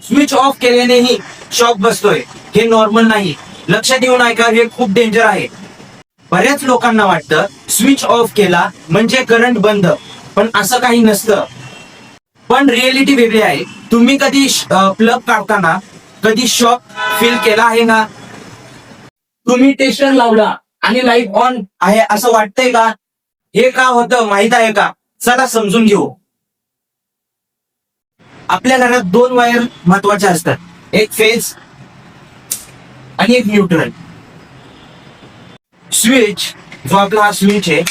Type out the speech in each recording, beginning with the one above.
Switch off केल्यानेही shock बसतोय हे normal नाही. लक्ष देऊन ऐका, हे खूप डेंजर आहे. बऱ्याच लोकांना वाटतं स्विच ऑफ केला म्हणजे करंट बंद, पण असं काही नसतं. पण रिअलिटी वेगळी आहे. तुम्ही कधी प्लग काढताना कधी शॉक फील केला आहे का? तुम्ही टेस्टर लावला आणि लाईट ऑन आहे असं वाटतंय का? हे का होतं माहित आहे का? चला समजून घेऊ. आपल्या घरात दोन वायर महत्वाच्या असतात, एक फेज आणि एक न्यूट्रल. स्विच जो आपला हा स्विच आहे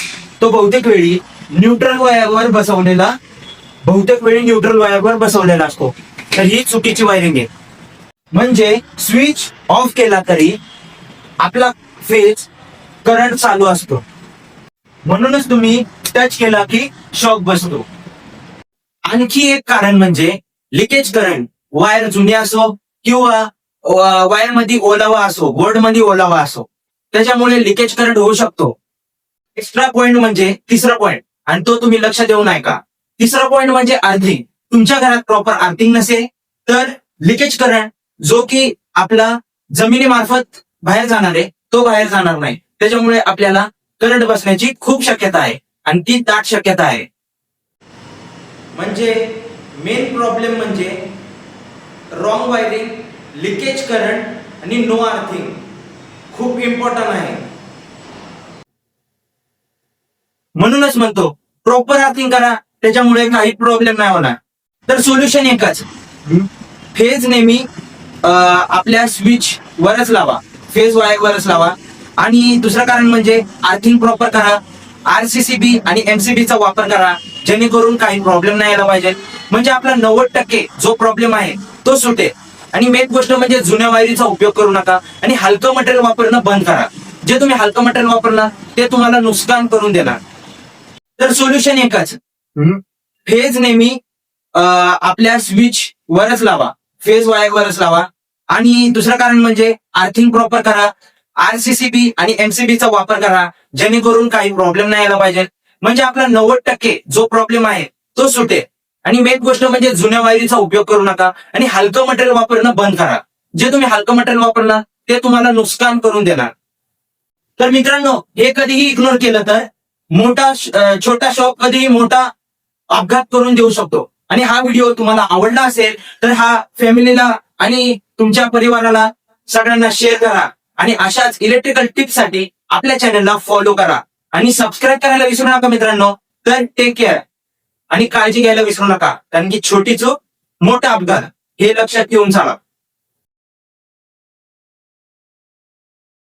तो बहुतेक वेळी न्यूट्रल वायरवर बसवलेला असतो. तर ही चुकीची वायरिंग आहे. म्हणजे स्विच ऑफ केला तरी आपला फेज करंट चालू असतो, म्हणूनच तुम्ही टच केला की शॉक बसतो. आणखी एक कारण म्हणजे लिकेज करंट. वायर जुनी असो किंवा वायर मध्ये ओलावा असो, बोर्ड मध्ये ओलावा असो, त्याच्यामुळे लिकेज करंट होऊ शकतो. एक्स्ट्रा पॉइंट म्हणजे तिसरा पॉइंट, आणि तो तुम्ही लक्ष देऊन ऐका. तिसरा पॉइंट म्हणजे अर्थिंग. तुमच्या घरात प्रॉपर अर्थिंग नसेल तर लिकेज करंट जो की आपला जमिनीमार्फत बाहेर जाणार आहे तो बाहेर जाणार नाही. त्याच्यामुळे आपल्याला करंट बसण्याची खूप शक्यता आहे, आणि ती दाट शक्यता आहे. म्हणजे मेन प्रॉब्लेम म्हणजे रॉंग वायरिंग, लिकेज करंट आणि नो अर्थिंग. खूप इम्पॉर्टंट आहे. म्हणूनच म्हणतो प्रॉपर अर्थिंग करा, त्याच्यामुळे काही प्रॉब्लेम नाही होणार. तर सोल्युशन एकच, फेज नेहमी आपल्या स्विच वरच लावा, फेज वायर वरच लावा. आणि दुसरं कारण म्हणजे अर्थिंग प्रॉपर करा. RCCB आणि MCB चा वापर करा, जेणेकरून काही प्रॉब्लेम नाही यायला पाहिजे. म्हणजे आपला 90% जो प्रॉब्लेम आहे तो सुटेल. आणि मेन गोष्ट म्हणजे जुन्या वायरीचा उपयोग करू नका आणि हलकं मटेरियल वापरणं बंद करा. जे तुम्ही हलकं मटेरियल वापरणार ते तुम्हाला नुकसान करून देणार. तर सोल्युशन एकच, फेज नेहमी आपल्या स्विच वरच लावा, फेज वायर वरच लावा. आणि दुसरं कारण म्हणजे अर्थिंग प्रॉपर करा. RCCB आणि MCB चा वापर करा, जेणेकरून काही प्रॉब्लेम नाही यायला पाहिजे. म्हणजे आपला 90% जो प्रॉब्लेम आहे तो सुटेल. आणि मेन गोष्ट म्हणजे जुन्या वायरीचा उपयोग करू नका आणि हलकं मटेरियल वापरणं बंद करा. जे तुम्ही हलकं मटेरियल वापरणार ते तुम्हाला नुकसान करून देणार. तर मित्रांनो, हे कधीही इग्नोर केलं तर छोटा शॉक कधीही मोठा अपघात करून देऊ शकतो. आणि हा व्हिडिओ तुम्हाला आवडला असेल तर हा फॅमिलीला आणि तुमच्या परिवाराला सगळ्यांना शेअर करा. आणि अशाच इलेक्ट्रिकल टिप्स साठी आपल्या चॅनलला फॉलो करा आणि सबस्क्राईब करायला विसरू नका मित्रांनो. तर टेक केअर आणि काळजी घ्यायला विसरू नका, कारण की छोटी चूक मोठा अपघात हे लक्षात घेऊन चाला.